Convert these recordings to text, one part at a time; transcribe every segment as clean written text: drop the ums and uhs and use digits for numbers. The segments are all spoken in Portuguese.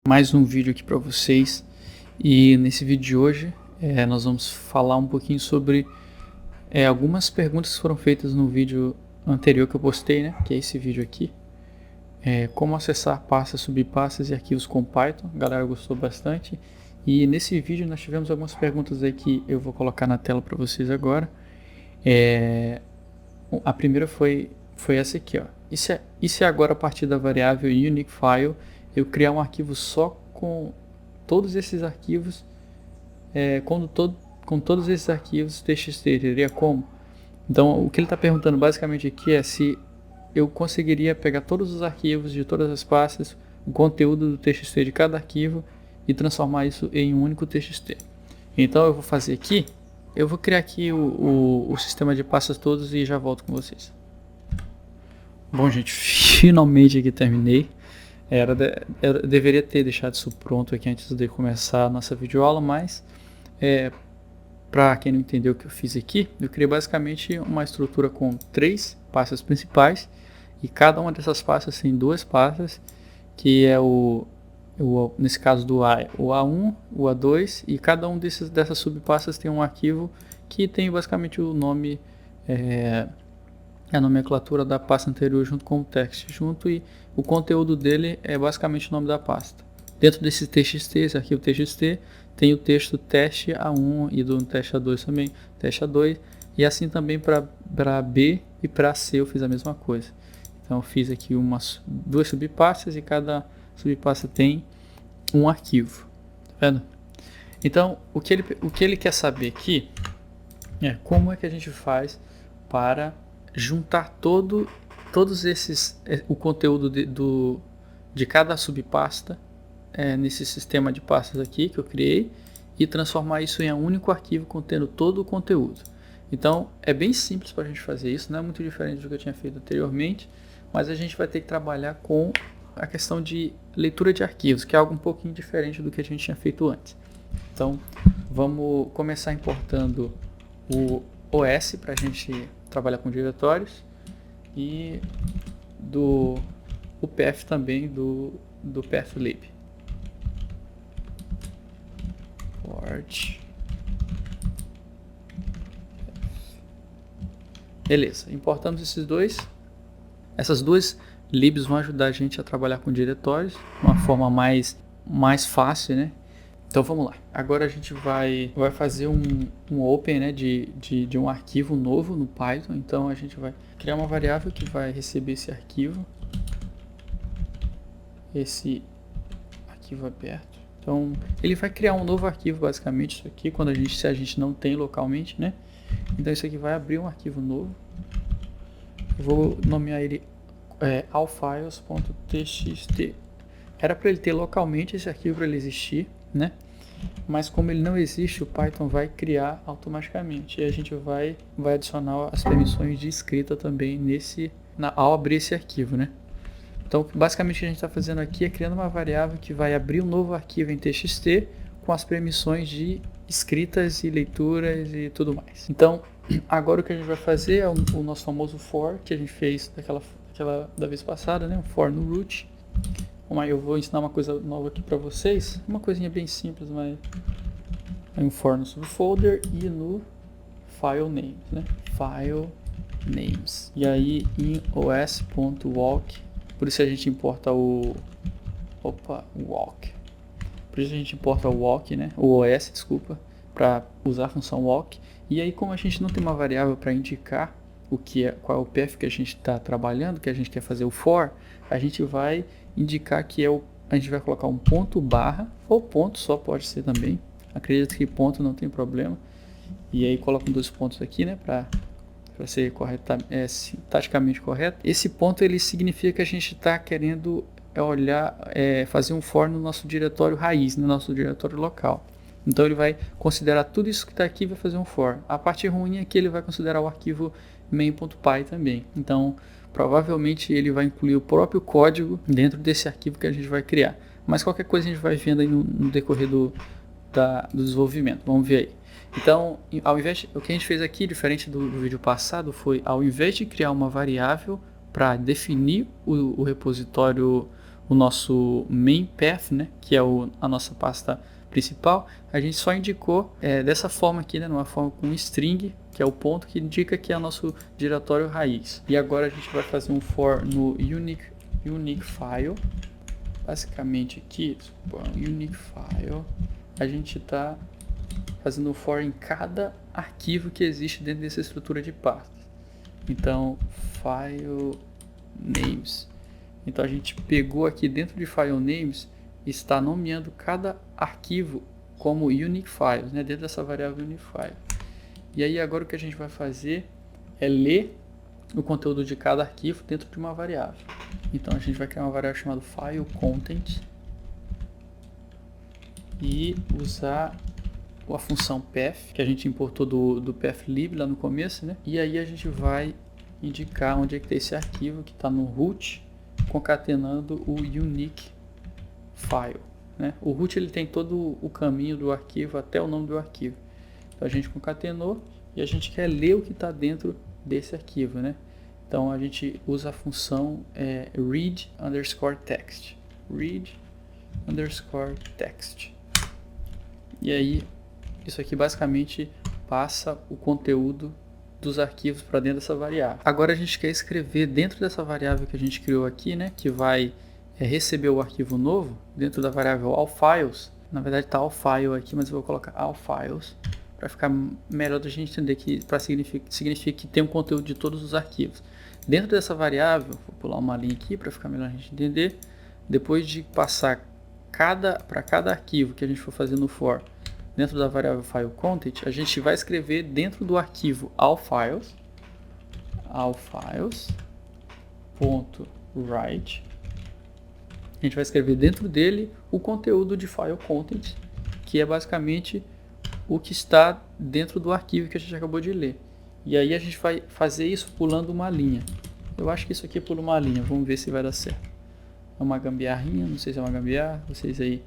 Mais um vídeo aqui para vocês, e nesse vídeo de hoje nós vamos falar um pouquinho sobre algumas perguntas que foram feitas no vídeo anterior que eu postei, né, que é esse vídeo aqui, como acessar pastas, subpastas e arquivos com Python. A galera gostou bastante, e nesse vídeo nós tivemos algumas perguntas aí que eu vou colocar na tela para vocês agora. A primeira foi essa aqui, ó. E se agora, a partir da variável unique file, eu criar um arquivo só com todos esses arquivos, com todos esses arquivos txt, teria como? Então o que ele está perguntando basicamente aqui é se eu conseguiria pegar todos os arquivos de todas as pastas, o conteúdo do txt de cada arquivo e transformar isso em um único txt. Então eu vou fazer aqui, eu vou criar aqui o sistema de pastas todos e já volto com vocês. Bom, gente, finalmente aqui terminei. Eu deveria ter deixado isso pronto aqui antes de começar a nossa videoaula, mas para quem não entendeu o que eu fiz aqui, eu criei basicamente uma estrutura com 3 pastas principais, e cada uma dessas pastas tem 2 pastas, que é nesse caso do A, o A1, o A2, e cada um dessas subpastas tem um arquivo que tem basicamente o nome, a nomenclatura da pasta anterior junto com o text junto, e o conteúdo dele é basicamente o nome da pasta. Dentro desse txt, esse arquivo txt, tem o texto teste A1 e do teste A2 também, teste A2, e assim também para B e para C eu fiz a mesma coisa. Então eu fiz aqui 2 subpastas e cada subpasta tem um arquivo, tá vendo? Então o que ele quer saber aqui é como é que a gente faz para juntar todos esses, o conteúdo de cada subpasta nesse sistema de pastas aqui que eu criei, e transformar isso em um único arquivo contendo todo o conteúdo. Então é bem simples para a gente fazer isso, não é muito diferente do que eu tinha feito anteriormente, mas a gente vai ter que trabalhar com a questão de leitura de arquivos, que é algo um pouquinho diferente do que a gente tinha feito antes. Então vamos começar importando o OS para a gente trabalhar com diretórios, e o path também do pathlib. Beleza, importamos essas duas libs vão ajudar a gente a trabalhar com diretórios de uma forma mais fácil, né? Então vamos lá. Agora a gente vai fazer um open, né, de um arquivo novo no Python. Então a gente vai criar uma variável que vai receber esse arquivo aberto. Então ele vai criar um novo arquivo, basicamente isso aqui, se a gente não tem localmente, né? Então isso aqui vai abrir um arquivo novo. Eu vou nomear ele allfiles.txt. Era para ele ter localmente esse arquivo, para ele existir, né? Mas como ele não existe, o Python vai criar automaticamente, e a gente vai adicionar as permissões de escrita também ao abrir esse arquivo, né? Então basicamente o que a gente está fazendo aqui é criando uma variável que vai abrir um novo arquivo em txt com as permissões de escritas e leituras e tudo mais. Então agora o que a gente vai fazer é o nosso famoso for, que a gente fez da vez passada, né? Um for no root. Eu vou ensinar uma coisa nova aqui para vocês, uma coisinha bem simples, mas é um for no subfolder e no file names, né? File names. E aí em os.walk, por isso a gente importa walk. Por isso a gente importa o walk, né? O OS, desculpa, para usar a função walk. E aí, como a gente não tem uma variável para indicar qual é o path que a gente está trabalhando, que a gente quer fazer o for, a gente vai indicar que a gente vai colocar um ponto barra, ou ponto só pode ser também. Acredito que ponto não tem problema. E aí coloca 2 pontos aqui, né, para ser sintaticamente correto. Esse ponto ele significa que a gente está querendo fazer um for no nosso diretório raiz, no nosso diretório local. Então ele vai considerar tudo isso que está aqui e vai fazer um for. A parte ruim é que ele vai considerar o arquivo main.py também. Então provavelmente ele vai incluir o próprio código dentro desse arquivo que a gente vai criar. Mas qualquer coisa a gente vai vendo aí no decorrer do desenvolvimento. Vamos ver aí. Então, o que a gente fez aqui, diferente do vídeo passado, foi ao invés de criar uma variável para definir o repositório o nosso main path, né, que é a nossa pasta principal, a gente só indicou dessa forma aqui, né, numa forma com string, que é o ponto que indica que é o nosso diretório raiz. E agora a gente vai fazer um for no unique file. Basicamente aqui, unique file, a gente está fazendo um for em cada arquivo que existe dentro dessa estrutura de pastas. Então, file names. Então a gente pegou aqui dentro de file names, está nomeando cada arquivo como unique files, né, dentro dessa variável unique file. E aí agora o que a gente vai fazer é ler o conteúdo de cada arquivo dentro de uma variável. Então a gente vai criar uma variável chamada file content e usar a função path, que a gente importou do pathlib lá no começo, né? E aí a gente vai indicar onde é que está esse arquivo, que está no root, concatenando o unique file, né? O root ele tem todo o caminho do arquivo até o nome do arquivo. Então a gente concatenou e a gente quer ler o que está dentro desse arquivo, né? Então a gente usa a função read_text. Read_text. E aí isso aqui basicamente passa o conteúdo dos arquivos para dentro dessa variável. Agora a gente quer escrever dentro dessa variável que a gente criou aqui, né, que vai receber o arquivo novo, dentro da variável allFiles. Na verdade está allFile aqui, mas eu vou colocar allFiles para ficar melhor da gente entender que significa que tem um conteúdo de todos os arquivos. Dentro dessa variável, vou pular uma linha aqui para ficar melhor a gente entender. Depois de passar para cada arquivo que a gente for fazer no for, dentro da variável file content, a gente vai escrever dentro do arquivo allFiles.write. A gente vai escrever dentro dele o conteúdo de file content, que é basicamente o que está dentro do arquivo que a gente acabou de ler. E aí a gente vai fazer isso pulando uma linha. Eu acho que isso aqui pula uma linha, vamos ver se vai dar certo. É uma gambiarrinha, não sei se é uma gambiarra, vocês aí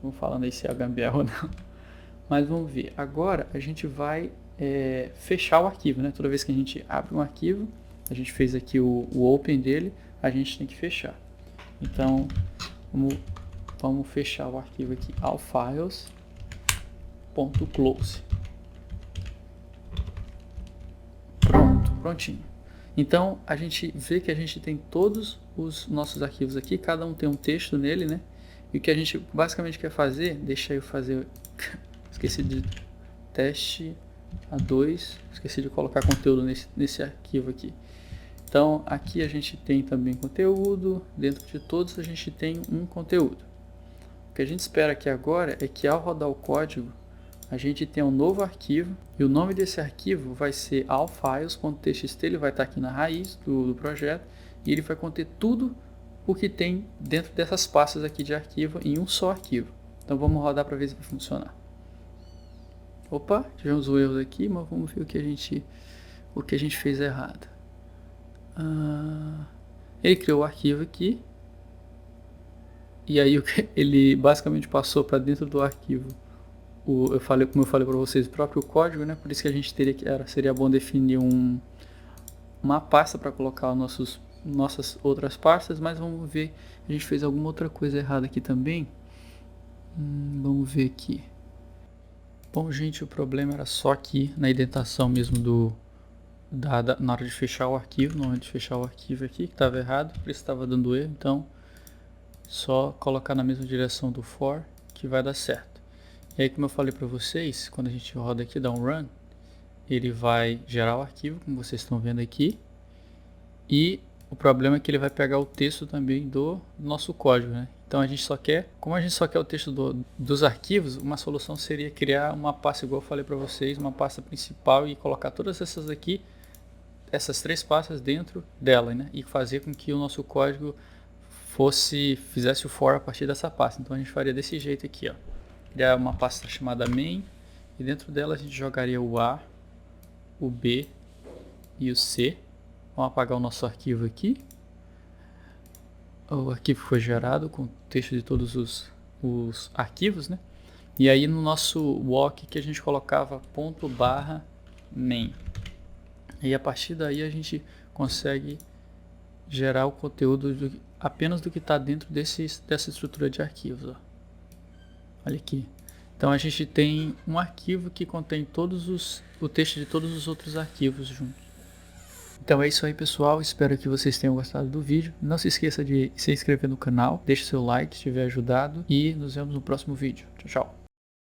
vão falando aí se é gambiarra ou não. Mas vamos ver. Agora a gente vai fechar o arquivo, né? Toda vez que a gente abre um arquivo, a gente fez aqui o open dele, a gente tem que fechar. Então vamos fechar o arquivo aqui, allFiles.close. Pronto, prontinho. Então a gente vê que a gente tem todos os nossos arquivos aqui, cada um tem um texto nele, né? E o que a gente basicamente quer fazer, deixa eu fazer, esqueci de teste A2, esqueci de colocar conteúdo nesse arquivo aqui. Então aqui a gente tem também conteúdo, dentro de todos a gente tem um conteúdo. O que a gente espera aqui agora é que ao rodar o código, a gente tem um novo arquivo, e o nome desse arquivo vai ser allfiles.txt, ele vai estar aqui na raiz do projeto, e ele vai conter tudo o que tem dentro dessas pastas aqui de arquivo em um só arquivo. Então vamos rodar para ver se vai funcionar. Opa, tivemos um erro aqui, mas vamos ver o que a gente fez errado. Ele criou o arquivo aqui, e aí ele basicamente passou para dentro do arquivo como eu falei para vocês, o próprio código, né? Por isso que a gente seria bom definir uma pasta para colocar nossas outras pastas, mas vamos ver, a gente fez alguma outra coisa errada aqui também. Vamos ver aqui. Bom, gente, o problema era só aqui na indentação mesmo na hora de fechar o arquivo, na hora de fechar o arquivo aqui, que estava errado, por isso estava dando erro, então só colocar na mesma direção do for que vai dar certo. E aí, como eu falei para vocês, quando a gente roda aqui, dá um run, ele vai gerar o arquivo, como vocês estão vendo aqui, e o problema é que ele vai pegar o texto também do nosso código, né? Então como a gente só quer o texto dos arquivos, uma solução seria criar uma pasta, igual eu falei para vocês, uma pasta principal e colocar todas essas aqui, essas três pastas dentro dela, né? E fazer com que o nosso código fizesse o for a partir dessa pasta. Então a gente faria desse jeito aqui, ó. Criar uma pasta chamada main, e dentro dela a gente jogaria o A, o B e o C. Vamos apagar o nosso arquivo aqui. O arquivo foi gerado com o texto de todos os arquivos, né? E aí no nosso walk que a gente colocava /main. E a partir daí a gente consegue gerar o conteúdo apenas do que está dentro dessa estrutura de arquivos. Ó. Olha aqui. Então a gente tem um arquivo que contém o texto de todos os outros arquivos juntos. Então é isso aí, pessoal, espero que vocês tenham gostado do vídeo. Não se esqueça de se inscrever no canal, deixe seu like se tiver ajudado e nos vemos no próximo vídeo. Tchau, tchau.